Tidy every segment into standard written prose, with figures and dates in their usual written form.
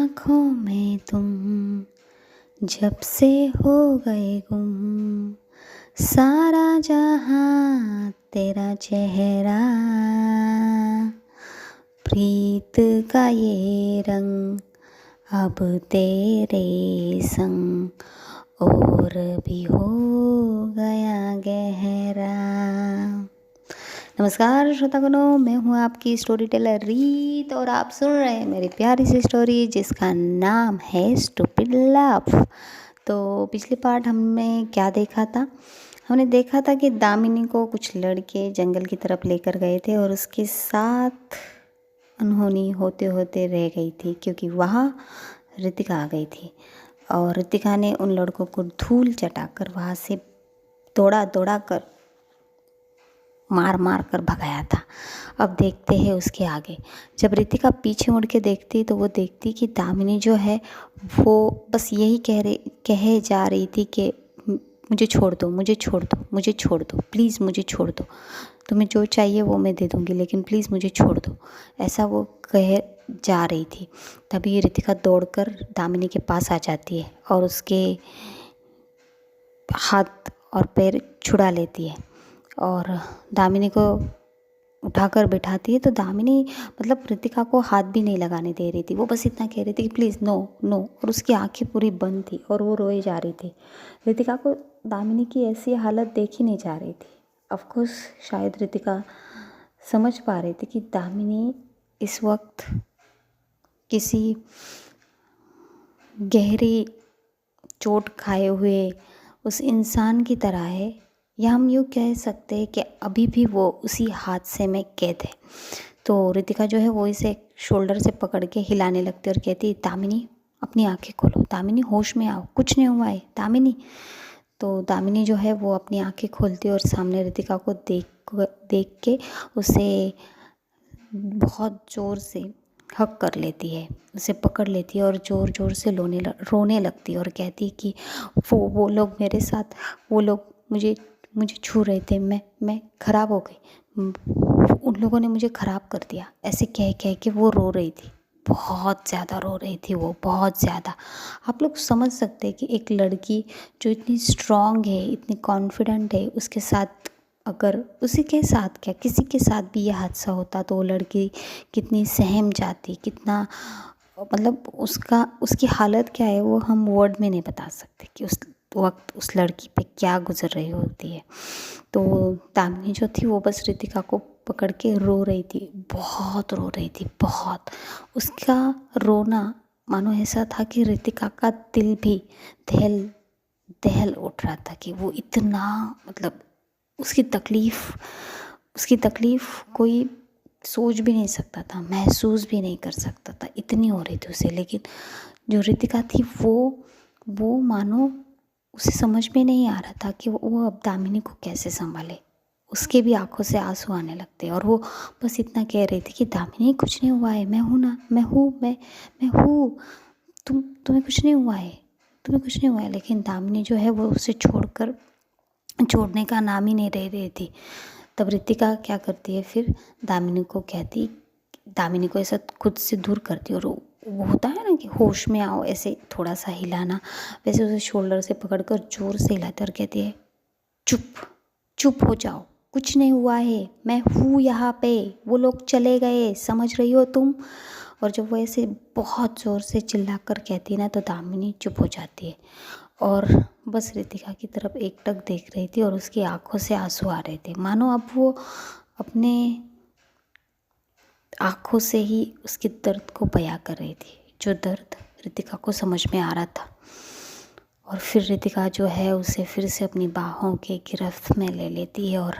आँखों में तुम जब से हो गए गुम, सारा जहां तेरा चेहरा, प्रीत का ये रंग अब तेरे संग और भी हो गया गहरा। नमस्कार श्रोतागणों, मैं हूँ आपकी स्टोरी टेलर रीत और आप सुन रहे हैं मेरी प्यारी सी स्टोरी जिसका नाम है स्टूपिड लव। तो पिछले पार्ट हमने क्या देखा था? हमने देखा था कि दामिनी को कुछ लड़के जंगल की तरफ लेकर गए थे और उसके साथ अनहोनी होते होते रह गई थी क्योंकि वहाँ ऋतिका आ गई थी और ऋतिका ने उन लड़कों को धूल चटाकर वहाँ से दौड़ा दौड़ा कर मार मार कर भगाया था। अब देखते हैं उसके आगे। जब ऋतिका पीछे मुड़ के देखती तो वो देखती कि दामिनी जो है वो बस यही कहे जा रही थी कि मुझे छोड़ दो, मुझे छोड़ दो, मुझे छोड़ दो, प्लीज़ मुझे छोड़ दो, तुम्हें जो चाहिए वो मैं दे दूँगी लेकिन प्लीज़ मुझे छोड़ दो, ऐसा वो कहे जा रही थी। तभी ऋतिका दौड़कर दामिनी के पास आ जाती है और उसके हाथ और पैर छुड़ा लेती है और दामिनी को उठाकर बिठाती है। तो दामिनी मतलब ऋतिका को हाथ भी नहीं लगाने दे रही थी, वो बस इतना कह रही थी कि प्लीज़ नो नो, और उसकी आंखें पूरी बंद थी और वो रोए जा रही थी। ऋतिका को दामिनी की ऐसी हालत देखी नहीं जा रही थी। ऑफ कोर्स शायद ऋतिका समझ पा रही थी कि दामिनी इस वक्त किसी गहरी चोट खाए हुए उस इंसान की तरह है, या हम यूँ कह सकते हैं कि अभी भी वो उसी हादसे में कैद है। तो ऋतिका जो है वो इसे शोल्डर से पकड़ के हिलाने लगती और कहती, दामिनी अपनी आंखें खोलो, दामिनी होश में आओ, कुछ नहीं हुआ है दामिनी। तो दामिनी जो है वो अपनी आंखें खोलती और सामने ऋतिका को देख के उसे बहुत ज़ोर से हक कर लेती है, उसे पकड़ लेती है और ज़ोर ज़ोर से रोने लगती है और कहती कि वो लोग मेरे साथ, वो लोग मुझे छू रहे थे, मैं ख़राब हो गई, उन लोगों ने मुझे ख़राब कर दिया, ऐसे कह कह के वो रो रही थी, बहुत ज़्यादा रो रही थी वो, बहुत ज़्यादा। आप लोग समझ सकते हैं कि एक लड़की जो इतनी स्ट्रॉन्ग है, इतनी कॉन्फिडेंट है, उसके साथ अगर उसी के साथ क्या किसी के साथ भी ये हादसा होता तो वो लड़की कितनी सहम जाती, कितना मतलब उसकी हालत क्या है वो हम वर्ड में नहीं बता सकते कि उस वक्त उस लड़की पे क्या गुजर रही होती है। तो दामिनी जो थी वो बस ऋतिका को पकड़ के रो रही थी, बहुत रो रही थी, बहुत। उसका रोना मानो ऐसा था कि ऋतिका का दिल भी दहल दहल उठ रहा था कि वो इतना मतलब उसकी तकलीफ़ कोई सोच भी नहीं सकता था, महसूस भी नहीं कर सकता था, इतनी हो रही थी उसे। लेकिन जो ऋतिका थी वो मानो उसे समझ में नहीं आ रहा था कि वो अब दामिनी को कैसे संभाले। उसके भी आंखों से आंसू आने लगते और वो बस इतना कह रही थी कि दामिनी कुछ नहीं हुआ है, मैं हूँ ना, मैं हूँ, तुम्हें कुछ नहीं हुआ है, तुम्हें कुछ नहीं हुआ है। लेकिन दामिनी जो है वो उसे छोड़ने का नाम ही नहीं ले रही थी। तब ऋतिका क्या करती है, फिर दामिनी को ऐसा खुद से दूर करती है और वो होता है ना कि होश में आओ, ऐसे थोड़ा सा हिलाना, वैसे उसे शोल्डर से पकड़कर जोर से हिलाती और कहती है चुप हो जाओ, कुछ नहीं हुआ है, मैं हूँ यहाँ पे, वो लोग चले गए, समझ रही हो तुम। और जब वो ऐसे बहुत ज़ोर से चिल्लाकर कहती है ना तो दामिनी चुप हो जाती है और बस ऋतिका की तरफ एकटक देख रही थी और उसकी आंखों से आंसू आ रहे थे, मानो अब वो अपने आंखों से ही उसके दर्द को बयां कर रही थी, जो दर्द ऋतिका को समझ में आ रहा था। और फिर ऋतिका जो है उसे फिर से अपनी बाहों के गिरफ्त में ले लेती है और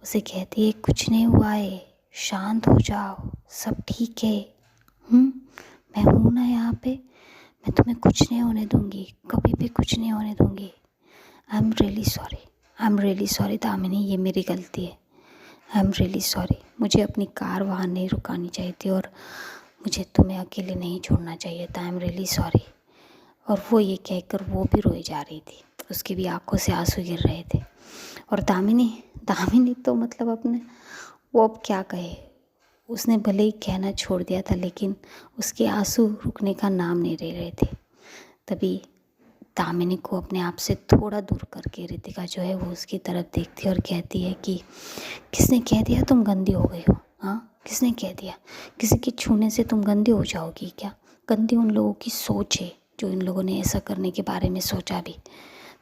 उसे कहती है कुछ नहीं हुआ है, शांत हो जाओ, सब ठीक है, मैं हूँ ना यहाँ पे, मैं तुम्हें कुछ नहीं होने दूँगी, कभी भी कुछ नहीं होने दूँगी। I am really sorry Damini, ये मेरी गलती है, आई एम रियली सॉरी, मुझे अपनी कार वहाँ नहीं रुकानी चाहिए थी और मुझे तुम्हें अकेले नहीं छोड़ना चाहिए था, आई एम रियली सॉरी। और वो ये कहकर वो भी रोई जा रही थी, उसकी भी आंखों से आंसू गिर रहे थे। और दामिनी तो मतलब वो अब क्या कहे, उसने भले ही कहना छोड़ दिया था, लेकिन उसके आंसू रुकने का नाम नहीं ले रहे थे। तभी दामिनी को अपने आप से थोड़ा दूर करके रितिका जो है वो उसकी तरफ देखती है और कहती है कि किसने कह दिया तुम गंदी हो गई हो? हाँ, किसने कह दिया? किसी के छूने से तुम गंदी हो जाओगी क्या? गंदी उन लोगों की सोच है जो इन लोगों ने ऐसा करने के बारे में सोचा भी।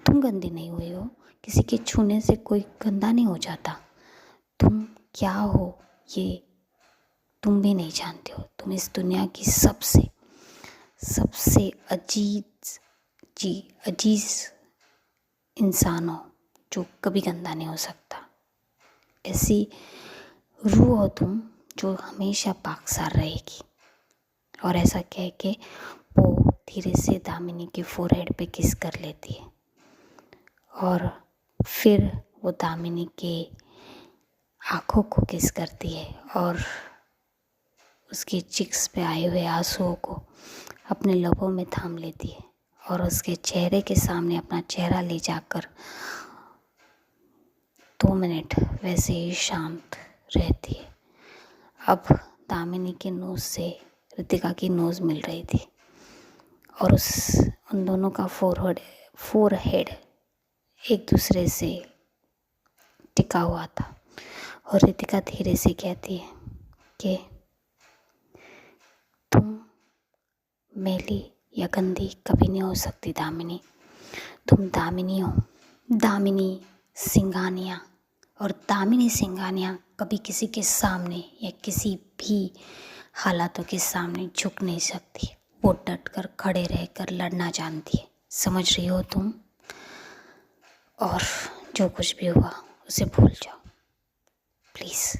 तुम गंदी नहीं हुई हो। किसी के छूने से कोई गंदा नहीं हो जाता। तुम क्या हो ये तुम भी नहीं जानते हो। तुम इस दुनिया की सबसे सबसे अजीज इंसान हो जो कभी गंदा नहीं हो सकता। ऐसी रूह हो तुम जो हमेशा पाकसार रहेगी। और ऐसा कह के वो धीरे से दामिनी के फोरहेड पे किस कर लेती है और फिर वो दामिनी के आँखों को किस करती है और उसके चिक्स पे आए हुए आंसुओं को अपने लबों में थाम लेती है और उसके चेहरे के सामने अपना चेहरा ले जाकर 2 मिनट वैसे ही शांत रहती है। अब दामिनी के नोज़ से रितिका की नोज़ मिल रही थी और उन दोनों का फोरहेड एक दूसरे से टिका हुआ था। और रितिका धीरे से कहती है कि तुम मैली या गंदी कभी नहीं हो सकती दामिनी। तुम दामिनी हो, दामिनी सिंघानिया। और दामिनी सिंघानिया कभी किसी के सामने या किसी भी हालातों के सामने झुक नहीं सकती। वो डट कर खड़े रहकर लड़ना जानती है। समझ रही हो तुम? और जो कुछ भी हुआ उसे भूल जाओ प्लीज़।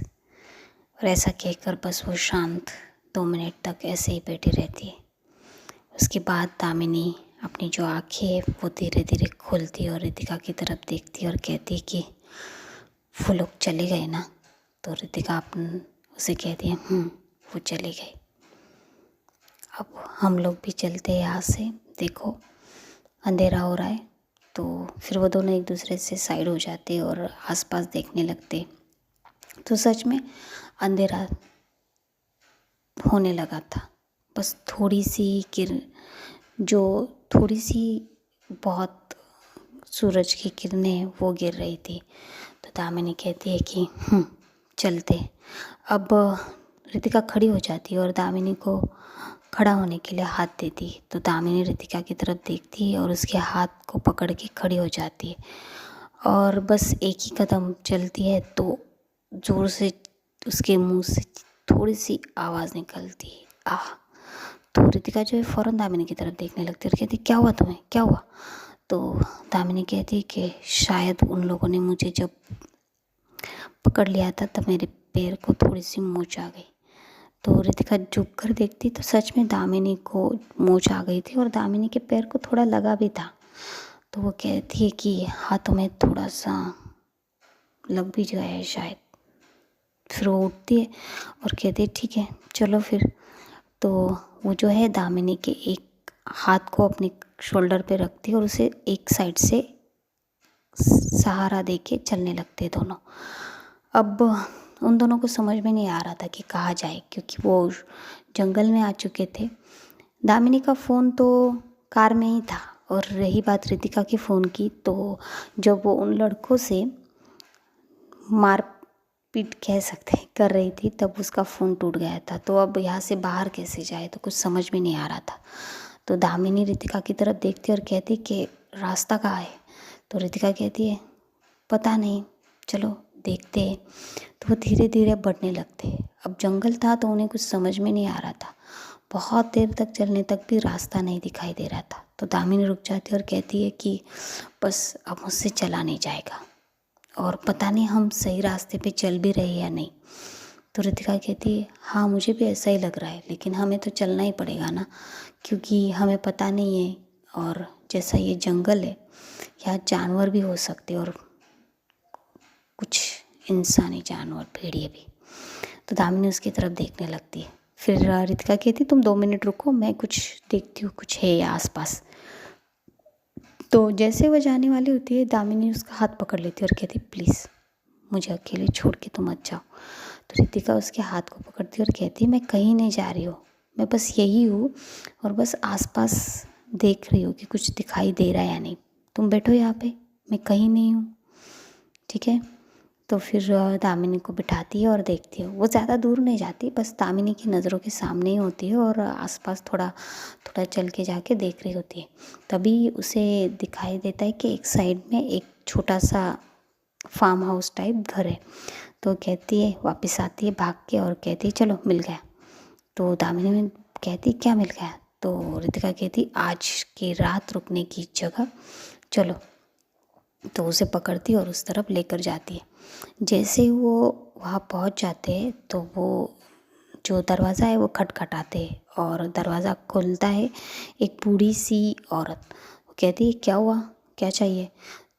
और ऐसा कहकर बस वो शांत 2 मिनट तक ऐसे ही बैठी रहती है। उसके बाद दामिनी अपनी जो आँखें है वो धीरे धीरे खोलती और रितिका की तरफ देखती और कहती कि वो लोग चले गए ना? तो रितिका उसे कहती है वो चले गए। अब हम लोग भी चलते हैं यहाँ से। देखो अंधेरा हो रहा है। तो फिर वो दोनों एक दूसरे से साइड हो जाते और आसपास देखने लगते। तो सच में अंधेरा होने लगा था। बस थोड़ी सी बहुत सूरज की किरणें वो गिर रही थी। तो दामिनी कहती है कि चलते। अब रितिका खड़ी हो जाती है और दामिनी को खड़ा होने के लिए हाथ देती। तो दामिनी रितिका की तरफ देखती है और उसके हाथ को पकड़ के खड़ी हो जाती है और बस एक ही कदम चलती है तो ज़ोर से उसके मुंह से थोड़ी सी आवाज़ निकलती है, आह। तो रितिका जो है फ़ौरन दामिनी की तरफ देखने लगती है और कहती क्या हुआ तुम्हें, क्या हुआ? तो दामिनी कहती है कि शायद उन लोगों ने मुझे जब पकड़ लिया था तब मेरे पैर को थोड़ी सी मोच आ गई। तो रितिका झुक कर देखती तो सच में दामिनी को मोच आ गई थी और दामिनी के पैर को थोड़ा लगा भी था। तो वो कहती है कि हाथों में थोड़ा सा लग भी गया है शायद। फिर वो उठती है और कहती है ठीक है चलो फिर। तो वो जो है दामिनी के एक हाथ को अपने शोल्डर पे रखती है और उसे एक साइड से सहारा दे के चलने लगते दोनों। अब उन दोनों को समझ में नहीं आ रहा था कि कहाँ जाए, क्योंकि वो जंगल में आ चुके थे। दामिनी का फ़ोन तो कार में ही था और रही बात रितिका के फ़ोन की, तो जब वो उन लड़कों से मारपीट कह सकते हैं कर रही थी तब उसका फ़ोन टूट गया था। तो अब यहाँ से बाहर कैसे जाए, तो कुछ समझ में नहीं आ रहा था। तो दामिनी रितिका की तरफ देखती और कहती कि रास्ता कहाँ है? तो रितिका कहती है पता नहीं, चलो देखते हैं। तो वो धीरे धीरे बढ़ने लगते। अब जंगल था तो उन्हें कुछ समझ में नहीं आ रहा था। बहुत देर तक चलने तक भी रास्ता नहीं दिखाई दे रहा था। तो दामिनी रुक जाती है और कहती है कि बस अब मुझसे चला नहीं जाएगा और पता नहीं हम सही रास्ते पे चल भी रहे या नहीं। तो रितिका कहती है हाँ मुझे भी ऐसा ही लग रहा है, लेकिन हमें तो चलना ही पड़ेगा ना, क्योंकि हमें पता नहीं है। और जैसा ये जंगल है यहाँ जानवर भी हो सकते और कुछ इंसानी जानवर, भेड़िए भी। तो दामिनी उसकी तरफ देखने लगती है। फिर रितिका कहती तुम 2 मिनट रुको, मैं कुछ देखती हूँ कुछ है या आसपास। तो जैसे वह जाने वाली होती है दामिनी उसका हाथ पकड़ लेती है और कहती प्लीज़ मुझे अकेले छोड़ के तुम मत जाओ। तो रितिका उसके हाथ को पकड़ती है और कहती है मैं कहीं नहीं जा रही हूँ, मैं बस यही हूँ और बस आसपास देख रही हूँ कि कुछ दिखाई दे रहा है या नहीं, तुम बैठो यहाँ पे, मैं कहीं नहीं हूँ, ठीक है। तो फिर दामिनी को बिठाती है और देखती है, वो ज़्यादा दूर नहीं जाती, बस दामिनी की नज़रों के सामने ही होती है और आसपास थोड़ा थोड़ा चल के जाके देख रही होती है। तभी उसे दिखाई देता है कि एक साइड में एक छोटा सा फार्म हाउस टाइप घर है। तो कहती है, वापस आती है भाग के और कहती है चलो मिल गया। तो दामिनी में कहती क्या मिल गया, तो रितिका कहती आज की रात रुकने की जगह, चलो। तो उसे पकड़ती और उस तरफ लेकर जाती है। जैसे ही वो वहाँ पहुँच जाते हैं तो वो जो दरवाज़ा है वो खटखटाते हैं और दरवाज़ा खुलता है एक बूढ़ी सी औरत। वो कहती है क्या हुआ, क्या चाहिए।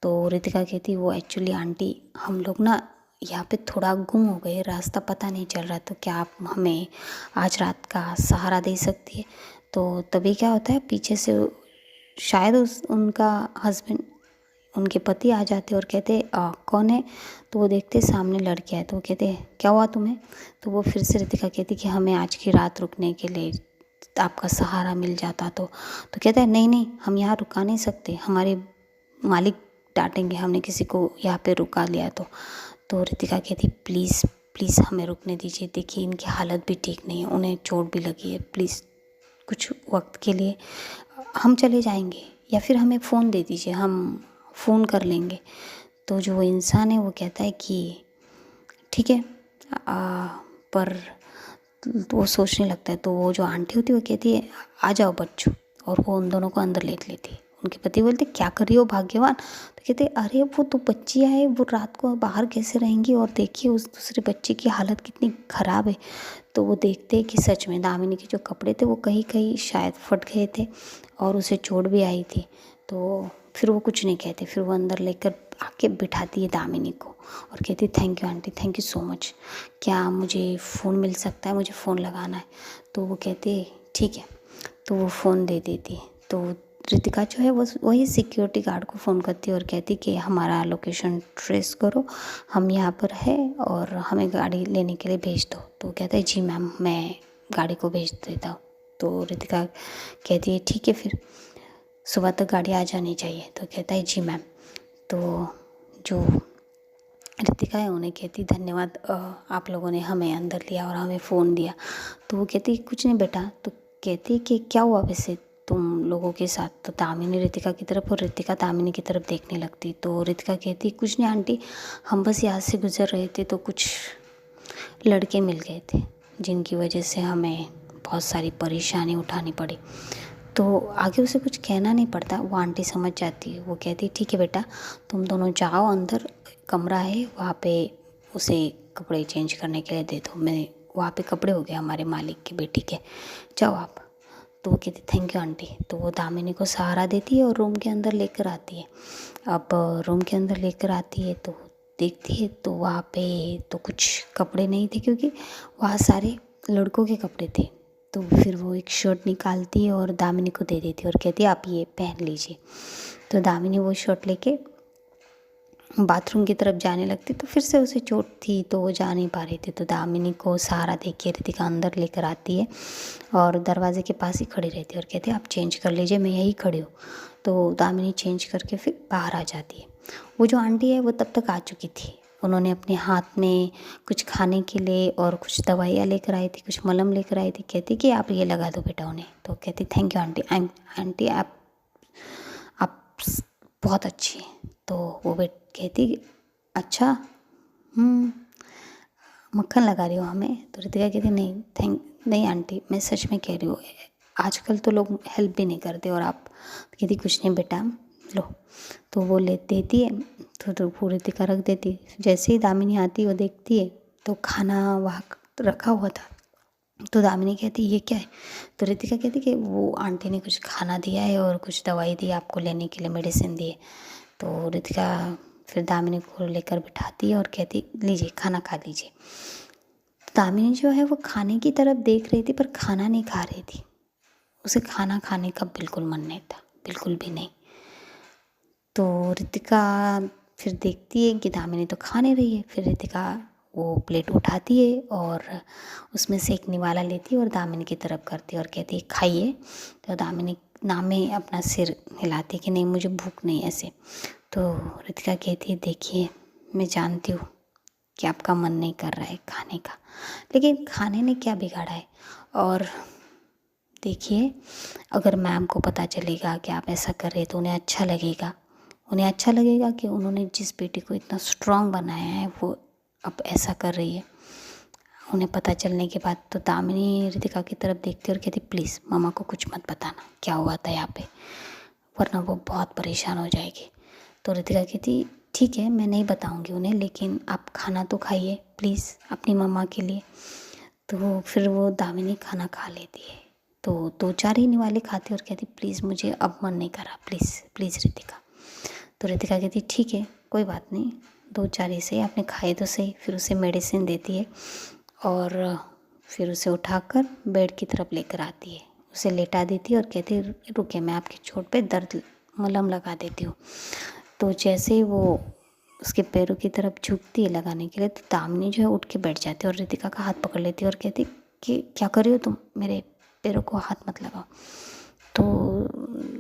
तो रितिका कहती वो एक्चुअली आंटी हम लोग ना यहाँ पे थोड़ा गुम हो गए, रास्ता पता नहीं चल रहा, तो क्या आप हमें आज रात का सहारा दे सकती है। तो तभी क्या होता है, पीछे से शायद उनका हस्बैंड, उनके पति आ जाते और कहते कौन है। तो वो देखते सामने लड़के आए, तो वो कहते क्या हुआ तुम्हें। तो वो फिर से रितिका कहती कि हमें आज की रात रुकने के लिए आपका सहारा मिल जाता तो कहता है नहीं नहीं हम यहाँ रुका नहीं सकते, हमारे मालिक डांटेंगे, हमने किसी को यहाँ पे रुका लिया। तो रितिका कहती प्लीज़ प्लीज़ हमें रुकने दीजिए, देखिए इनकी हालत भी ठीक नहीं है, उन्हें चोट भी लगी है, प्लीज़ कुछ वक्त के लिए हम चले जाएंगे या फिर हमें फ़ोन दे दीजिए, हम फ़ोन कर लेंगे। तो जो इंसान है वो कहता है कि ठीक है, पर वो सोचने लगता है। तो वो जो आंटी होती है वो कहती है आ जाओ बच्चों, और वो उन दोनों को अंदर ले लेती है। उनके पति बोलते क्या कर रही हो भाग्यवान। तो कहते अरे वो तो बच्चियाँ है, वो रात को बाहर कैसे रहेंगी, और देखिए उस दूसरे बच्चे की हालत कितनी ख़राब है। तो वो देखते हैं कि सच में दामिनी के जो कपड़े थे वो कहीं कहीं शायद फट गए थे और उसे चोट भी आई थी। तो फिर वो कुछ नहीं कहते, फिर वो अंदर लेकर आके बिठाती है दामिनी को और कहती thank you aunty, thank you so much, क्या मुझे फ़ोन मिल सकता है, मुझे फ़ोन लगाना है। तो वो कहती ठीक है। तो वो फ़ोन दे देती है। तो रितिका जो है वो वही सिक्योरिटी गार्ड को फ़ोन करती है और कहती कि हमारा लोकेशन ट्रेस करो, हम यहाँ पर है और हमें गाड़ी लेने के लिए भेज दो। तो कहता है जी मैम मैं गाड़ी को भेज देता हूँ। तो रितिका कहती है ठीक है, फिर सुबह तक गाड़ी आ जानी चाहिए। तो कहता है जी मैम। तो जो रितिका है उन्हें कहती धन्यवाद, आप लोगों ने हमें अंदर लिया और हमें फ़ोन दिया। तो वो कहती कुछ नहीं बेटा। तो कहती कि क्या हुआ वैसे तुम लोगों के साथ। तो दामिनी रितिका की तरफ और रितिका दामिनी की तरफ देखने लगती। तो रितिका कहती कुछ नहीं आंटी, हम बस यहाँ से गुजर रहे थे तो कुछ लड़के मिल गए थे जिनकी वजह से हमें बहुत सारी परेशानी उठानी पड़ी। तो आगे उसे कुछ कहना नहीं पड़ता, वो आंटी समझ जाती है। वो कहती ठीक है बेटा, तुम दोनों जाओ, अंदर कमरा है वहाँ पे उसे कपड़े चेंज करने के लिए दे दो, मैं वहाँ पे कपड़े हो गए हमारे मालिक के बेटी के, जाओ आप। तो वो कहती थैंक यू आंटी। तो वो दामिनी को सहारा देती है और रूम के अंदर लेकर आती है। अब रूम के अंदर लेकर आती है तो देखती है तो वहाँ पे तो कुछ कपड़े नहीं थे, क्योंकि वहाँ सारे लड़कों के कपड़े थे। तो फिर वो एक शर्ट निकालती है और दामिनी को दे देती है और कहती है आप ये पहन लीजिए। तो दामिनी वो शर्ट लेके बाथरूम की तरफ जाने लगती। तो फिर से उसे चोट थी तो वो जा नहीं पा रही थी। तो दामिनी को सहारा देके रितिका अंदर लेकर आती है और दरवाजे के पास ही खड़ी रहती है और कहती है आप चेंज कर लीजिए, मैं यहीं खड़ी हूँ। तो दामिनी चेंज करके फिर बाहर आ जाती है। वो जो आंटी है वो तब तक आ चुकी थी। उन्होंने अपने हाथ में कुछ खाने के लिए और कुछ दवाइयाँ लेकर आई थी, कुछ मलहम लेकर आई थी। कहती कि आप ये लगा दो बेटा उन्हें। तो कहती थैंक यू आंटी, आंटी आप बहुत अच्छी हैं। तो वो कहती अच्छा मक्खन लगा रही हो हमें। तो रितिका कहती नहीं आंटी, मैं सच में कह रही हूँ, आजकल तो लोग हेल्प भी नहीं करते। और आप कहती कुछ नहीं बेटा लो। तो वो ले देती है। तो वो रितिका रख देती। जैसे ही दामिनी आती वो देखती है तो खाना वहाँ रखा हुआ था। तो दामिनी कहती ये क्या है। तो रितिका कहती कि वो आंटी ने कुछ खाना दिया है और कुछ दवाई दी आपको लेने के लिए, मेडिसिन दी है। तो रितिका फिर दामिनी को लेकर बिठाती है और कहती लीजिए खाना खा लीजिए। दामिनी जो है वो खाने की तरफ देख रही थी पर खाना नहीं खा रही थी। उसे खाना खाने का बिल्कुल मन नहीं था, बिल्कुल भी नहीं। तो रितिका फिर देखती है कि दामिनी तो खा नहीं रही है। फिर रितिका वो प्लेट उठाती है और उसमें से एक निवाला लेती है और दामिनी की तरफ करती है और कहती है खाइए। तो दामिनी नामे अपना सिर हिलाती है कि नहीं मुझे भूख नहीं ऐसे। तो रितिका कहती है देखिए मैं जानती हूँ कि आपका मन नहीं कर रहा है खाने का, लेकिन खाने ने क्या बिगाड़ा है। और देखिए अगर मैम को पता चलेगा कि आप ऐसा कर रहे तो उन्हें अच्छा लगेगा। उन्हें अच्छा लगेगा कि उन्होंने जिस बेटी को इतना स्ट्रांग बनाया है वो अब ऐसा कर रही है। उन्हें पता चलने के बाद तो दामिनी रितिका की तरफ देखती और कहती प्लीज़ मामा को कुछ मत बताना क्या हुआ था यहाँ पे, वरना वो बहुत परेशान हो जाएगी। तो रितिका कहती ठीक है मैं नहीं बताऊंगी उन्हें, लेकिन आप खाना तो खाइए प्लीज़ अपनी मम्मा के लिए। तो फिर वो दामिनी खाना खा लेती है। तो 2-4 ही निवाले खाती और कहती प्लीज़ मुझे अब मन नहीं करा, प्लीज़ प्लीज़ रितिका। तो रितिका कहती ठीक है कोई बात नहीं, 2-4 ही सही, आपने खाए तो सही। फिर उसे मेडिसिन देती है और फिर उसे उठाकर बेड की तरफ लेकर आती है, उसे लेटा देती है और कहती है रुके मैं आपकी चोट पे दर्द मलहम लगा देती हूँ। तो जैसे ही वो उसके पैरों की तरफ झुकती है लगाने के लिए तो दामिनी जो है उठ के बैठ जाती है और रितिका का हाथ पकड़ लेती है और कहती कि क्या कर रही हो तुम, मेरे पैरों को हाथ मत लगाओ। तो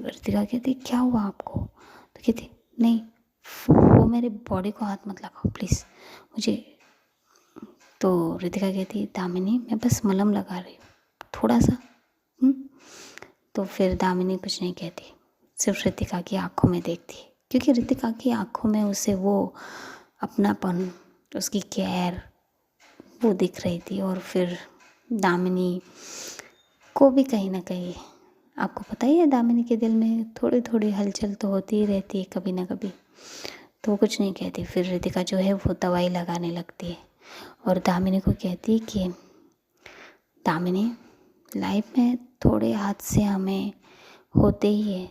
रितिका कहती क्या हुआ आपको। तो कहती नहीं वो मेरे बॉडी को हाथ मत लगाओ प्लीज़ मुझे। तो रितिका कहती दामिनी मैं बस मलहम लगा रही हूँ थोड़ा सा। तो फिर दामिनी कुछ नहीं कहती, सिर्फ रितिका की आंखों में देखती है, क्योंकि रितिका की आंखों में उसे वो अपनापन उसकी केयर वो दिख रही थी। और फिर दामिनी को भी कहीं ना कहीं, आपको पता ही है दामिनी के दिल में थोड़ी थोड़ी हलचल तो होती ही रहती है कभी ना कभी। तो वो कुछ नहीं कहती। फिर रितिका जो है वो दवाई लगाने लगती है और दामिनी को कहती है कि दामिनी लाइफ में थोड़े हादसे हमें होते ही है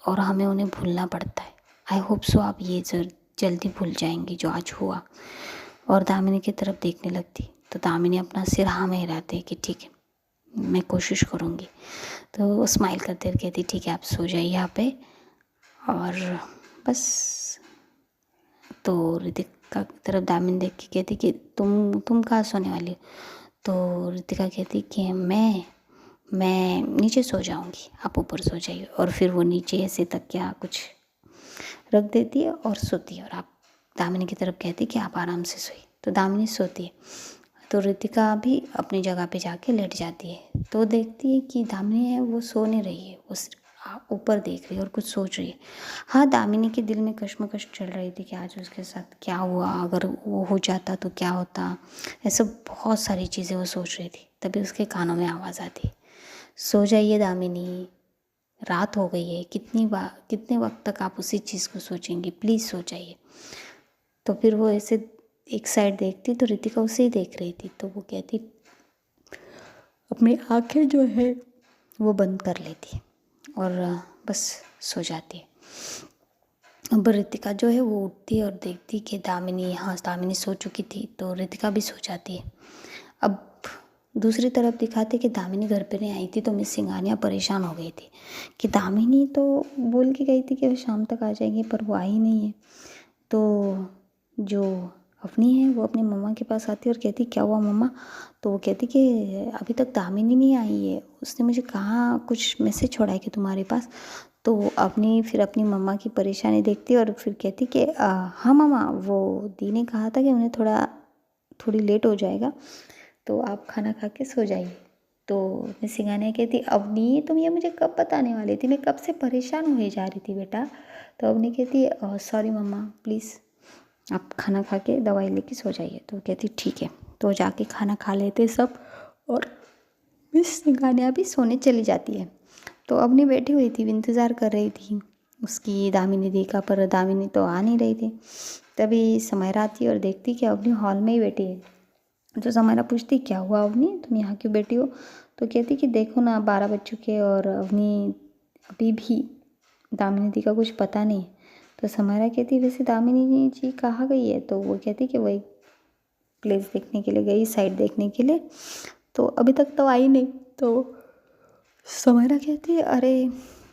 और हमें उन्हें भूलना पड़ता है। आई होप सो आप ये जल्दी भूल जाएंगी जो आज हुआ। और दामिनी की तरफ देखने लगती तो दामिनी अपना सिर हाँ में हिलाते कि ठीक है मैं कोशिश करूँगी। तो वो स्माइल करते हुए कहती ठीक है आप सो जाइए यहाँ पे और बस। तो रितिका की तरफ दामिनी देख के कहती कि तुम कहाँ सोने वाली हो। तो रितिका कहती कि मैं नीचे सो जाऊंगी आप ऊपर सो जाइए। और फिर वो नीचे ऐसे तकिया कुछ रख देती है और सोती है और आप दामिनी की तरफ कहती कि आप आराम से सोइए। तो दामिनी सोती है तो रितिका भी अपनी जगह पे जाके लेट जाती है। तो देखती है कि दामिनी है वो सो नहीं रही है, वो ऊपर देख रही है और कुछ सोच रही है। हाँ दामिनी के दिल में कश्मकश चल रही थी कि आज उसके साथ क्या हुआ, अगर वो हो जाता तो क्या होता, ऐसे बहुत सारी चीज़ें वो सोच रही थी। तभी उसके कानों में आवाज़ आती सो जाइए दामिनी, रात हो गई है, कितने वक्त तक आप उसी चीज़ को सोचेंगी, प्लीज़ सो जाइए। तो फिर वो ऐसे एक साइड देखती तो रितिका उसे ही देख रही थी। तो वो कहती अपनी आंखें जो है वो बंद कर लेती है और बस सो जाती है। अब रितिका जो है वो उठती है और देखती कि दामिनी सो चुकी थी तो रितिका भी सो जाती है। अब दूसरी तरफ दिखाते कि दामिनी घर पे नहीं आई थी तो मिस सिंघानिया परेशान हो गई थी कि दामिनी तो बोल के गई थी कि वो शाम तक आ जाएगी पर वो आई नहीं है। तो जो अवनी है वो अपनी मम्मा के पास आती है और कहती क्या हुआ मम्मा। तो वो कहती कि अभी तक दामिनी नहीं आई है, उसने मुझे कहा कुछ मैसेज छोड़ा है कि तुम्हारे पास। तो अवनी फिर अपनी मम्मा की परेशानी देखती है और फिर कहती कि हाँ मम्मा वो दी ने कहा था कि उन्हें थोड़ी लेट हो जाएगा तो आप खाना खा के सो जाइए। तो मिस सिंघानिया कहती अवनी तुम ये मुझे कब बताने वाली थी, मैं कब से परेशान हुए जा रही थी बेटा। तो अवनी कहती सॉरी मम्मा प्लीज़ आप खाना खा के दवाई लेके सो जाइए। तो कहती ठीक है। तो जाके खाना खा लेते सब और मिस सिंघानिया भी सोने चली जाती है। तो अवनी बैठी हुई थी, इंतज़ार कर रही थी उसकी दामिनी दी का, पर दामिनी तो आ नहीं रही थी। तभी समायरा आती है और देखती कि अवनी हॉल में ही बैठी है। तो समायरा पूछती क्या हुआ अवनी तुम यहाँ क्यों बैठी हो। तो कहती कि देखो ना 12 बज चुके और अवनी अभी भी दामिनी दी का कुछ पता नहीं। तो समायरा कहती वैसे दामिनी जी कहाँ गई है। तो वो कहती कि वही प्लेस देखने के लिए गई, साइड देखने के लिए, तो अभी तक तो आई नहीं। तो समायरा कहती है अरे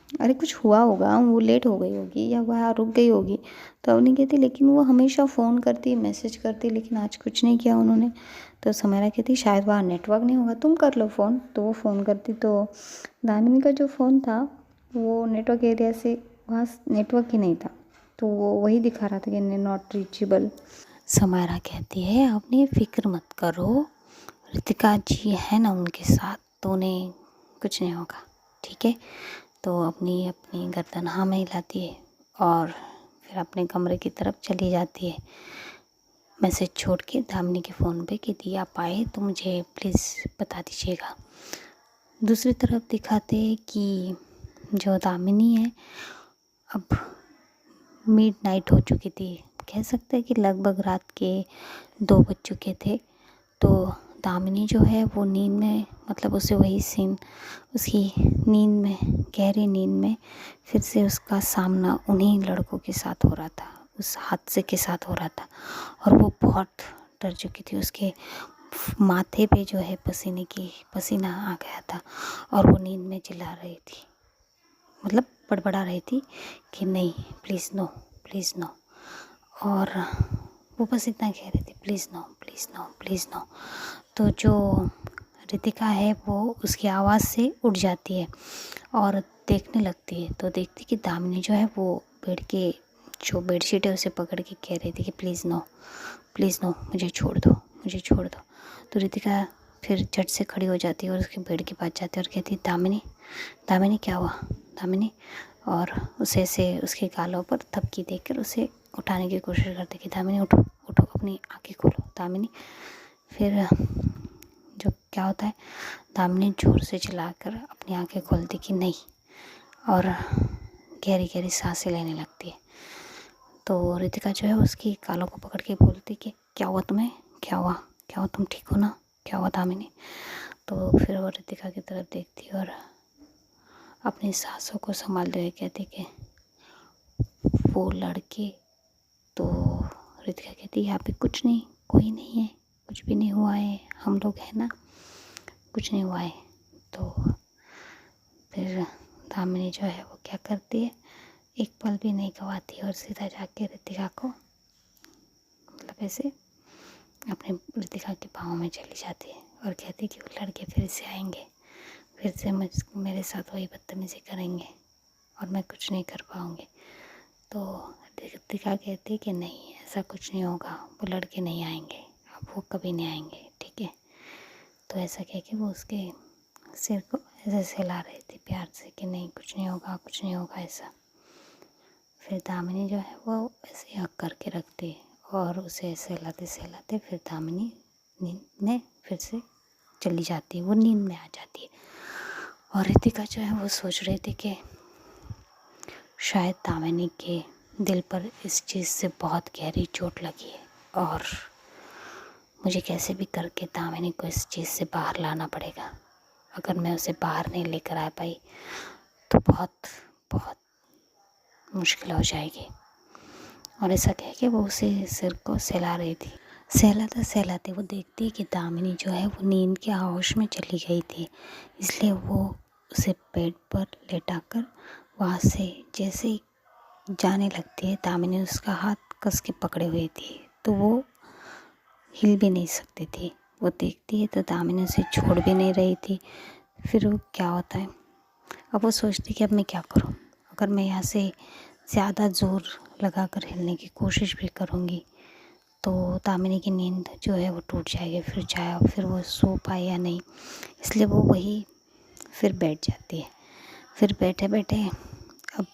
अरे कुछ हुआ होगा, वो लेट हो गई होगी या वह रुक गई होगी, तो अवनी कहती लेकिन वो हमेशा फ़ोन करती मैसेज करती, लेकिन आज कुछ नहीं किया उन्होंने। तो समायरा कहती शायद वहाँ नेटवर्क नहीं होगा, तुम कर लो फ़ोन। तो वो फ़ोन करती तो दामिनी का जो फ़ोन था वो नेटवर्क एरिया से वहाँ नेटवर्क ही नहीं था, तो वो वही दिखा रहा था कि नॉट रीचेबल। समायरा कहती है अपनी फ़िक्र मत करो, रितिका जी है ना उनके साथ, तो उन्हें कुछ नहीं होगा, ठीक है। तो अपनी अपनी गर्दन हाँ में हिलाती है और फिर अपने कमरे की तरफ चली जाती है, मैसेज छोड़ के दामिनी के फ़ोन पे कि दी आप आए तो मुझे प्लीज़ बता दीजिएगा। दूसरी तरफ दिखाते कि जो दामिनी है अब मिडनाइट हो चुकी थी, कह सकते हैं कि लगभग रात के 2 बज चुके थे। तो दामिनी जो है वो नींद में, मतलब उसे वही सीन उसकी नींद में, गहरी नींद में फिर से उसका सामना उन्हीं लड़कों के साथ हो रहा था, उस हादसे के साथ हो रहा था, और वो बहुत डर चुकी थी। उसके माथे पे जो है पसीना आ गया था और वो नींद में चिल्ला रही थी, मतलब बड़बड़ा रही थी कि नहीं प्लीज़ नो, प्लीज़ नो। और वो बस इतना कह रही थी please no, please no, please no. तो जो रितिका है वो उसकी आवाज़ से उठ जाती है और देखने लगती है, तो देखती कि दामिनी जो है वो बेड के जो बेडशीट है उसे पकड़ के कह रही थी कि प्लीज़ नो, प्लीज़ नो, मुझे छोड़ दो, मुझे छोड़ दो। तो रितिका फिर झट से खड़ी हो जाती है और उसके बेड के पास जाती है और कहती है दामिनी, दामिनी क्या हुआ दामिनी। और उसे ऐसे उसके गालों पर थपकी देकर उसे उठाने की कोशिश करती कि दामिनी उठो उठो, अपनी आँखें खोलो दामिनी। फिर जो क्या होता है, दामिनी ज़ोर से चिल्लाकर अपनी आंखें खोलती कि नहीं, और गहरी गहरी सांसें लेने लगती है। तो रितिका जो है उसकी गालों को पकड़ के बोलती कि क्या हुआ तुम्हें, क्या हुआ, क्या हुआ, तुम ठीक हो ना, क्या हुआ दामिनी। तो फिर वो रितिका की तरफ देखती और अपनी सांसों को संभालते हुए कहती कि वो लड़के, तो रितिका कहती यहाँ पे कुछ नहीं, कोई नहीं है, कुछ भी नहीं हुआ है, हम लोग हैं ना, कुछ नहीं हुआ है। तो फिर दामिनी जो है वो क्या करती है, एक पल भी नहीं गवाती और सीधा जाके रितिका को, मतलब ऐसे अपने रितिका के पाँव में चली जाती है और कहती है कि वो लड़के फिर से आएंगे, फिर से मेरे साथ वही बदतमीज़ी करेंगे और मैं कुछ नहीं कर पाऊँगी। तो रितिका कहती है कि नहीं ऐसा कुछ नहीं होगा, वो लड़के नहीं आएंगे, अब वो कभी नहीं आएंगे, ठीक है। तो ऐसा कह के वो उसके सिर को ऐसे सहला रही थी प्यार से कि नहीं कुछ नहीं होगा, कुछ नहीं होगा ऐसा। फिर दामिनी जो है वो ऐसे हक करके रखती है और उसे सहलाते सहलाते फिर दामिनी नींद में फिर से चली जाती है, वो नींद में आ जाती है। और रितिका जो है वो सोच रही थी कि शायद दामिनी के दिल पर इस चीज़ से बहुत गहरी चोट लगी है और मुझे कैसे भी करके दामिनी को इस चीज़ से बाहर लाना पड़ेगा। अगर मैं उसे बाहर नहीं लेकर आ पाई तो बहुत बहुत मुश्किल हो जाएगी। और ऐसा कह के वो उसे सिर को सहला रही थी। सहलाते सहलाते वो देखती है कि दामिनी जो है वो नींद के आहोश में चली गई थी, इसलिए वो उसे बेड पर लेटाकर वहाँ से जैसे ही जाने लगती है, दामिनी उसका हाथ कस के पकड़े हुए थी, तो वो हिल भी नहीं सकती थी। वो देखती है तो दामिनी उसे छोड़ भी नहीं रही थी। फिर वो क्या होता है, अब वो सोचती कि अब मैं क्या करूं, अगर मैं यहाँ से ज़्यादा ज़ोर लगाकर हिलने की कोशिश भी करूँगी तो दामिनी की नींद जो है वो टूट जाएगी, फिर वो सो पाए या नहीं, इसलिए वो वही फिर बैठ जाती है। फिर बैठे बैठे अब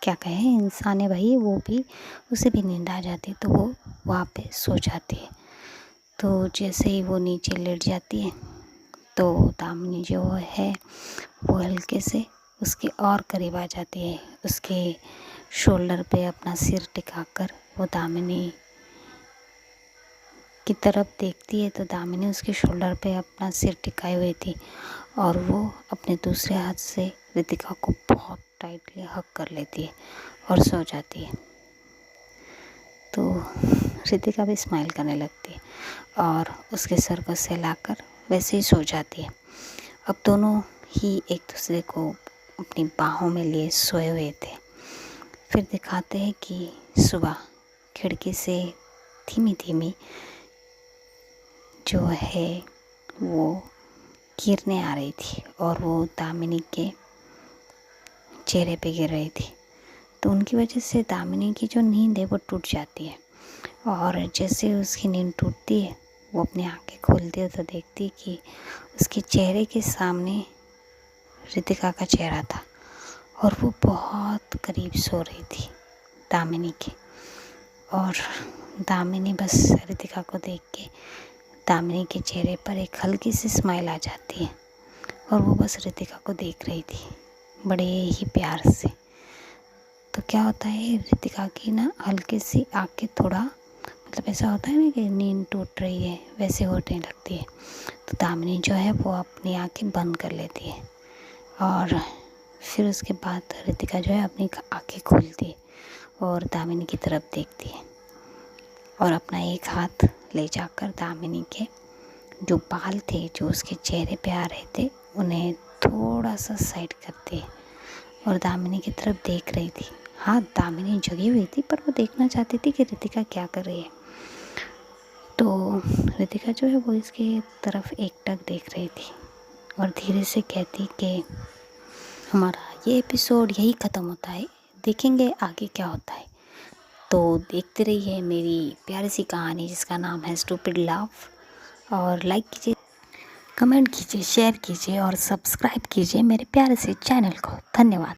क्या कहें, इंसान है भाई, वो भी उसे भी नींद आ जाती है तो वो वहाँ पे सो जाती है। तो जैसे ही वो नीचे लेट जाती है तो दामिनी जो है वो हल्के से उसके और करीब आ जाती है, उसके शोल्डर पे अपना सिर टिकाकर वो दामिनी की तरफ देखती है। तो दामिनी उसके शोल्डर पे अपना सिर टिकाए हुई थी और वो अपने दूसरे हाथ से रितिका को बहुत टाइटली हग कर लेती है और सो जाती है। तो रितिका भी स्माइल करने लगती है और उसके सर को सहलाकर वैसे ही सो जाती है। अब दोनों ही एक दूसरे को अपनी बाहों में लिए सोए हुए थे। फिर दिखाते हैं कि सुबह खिड़की से धीमी धीमी जो है वो किरणें आ रही थी और वो दामिनी के चेहरे पे गिर रही थी। तो उनकी वजह से दामिनी की जो नींद है वो टूट जाती है और जैसे उसकी नींद टूटती है वो अपनी आंखें खोलती है तो देखती है कि उसके चेहरे के सामने रितिका का चेहरा था और वो बहुत करीब सो रही थी दामिनी के। और दामिनी बस रितिका को देख के दामिनी के चेहरे पर एक हल्की सी स्माइल आ जाती है और वो बस रितिका को देख रही थी बड़े ही प्यार से। तो क्या होता है, रितिका की ना हल्की सी आंखें थोड़ा मतलब ऐसा होता है ना कि नींद टूट रही है वैसे होने लगती है। तो दामिनी जो है वो अपनी आंखें बंद कर लेती है और फिर उसके बाद रितिका जो है अपनी आंखें खोलती है और दामिनी की तरफ देखती है और अपना एक हाथ ले जाकर दामिनी के जो बाल थे जो उसके चेहरे पे आ रहे थे उन्हें थोड़ा सा साइड करती है और दामिनी की तरफ देख रही थी। हाँ, दामिनी जगी हुई थी पर वो देखना चाहती थी कि रितिका क्या कर रही है। तो रितिका जो है वो इसके तरफ एकटक देख रही थी और धीरे से कहती कि हमारा ये एपिसोड यही ख़त्म होता है, देखेंगे आगे क्या होता है। तो देखते रहिए मेरी प्यारी सी कहानी जिसका नाम है स्टूपिड लव। और लाइक कीजिए, कमेंट कीजिए, शेयर कीजिए और सब्सक्राइब कीजिए मेरे प्यारे से चैनल को। धन्यवाद।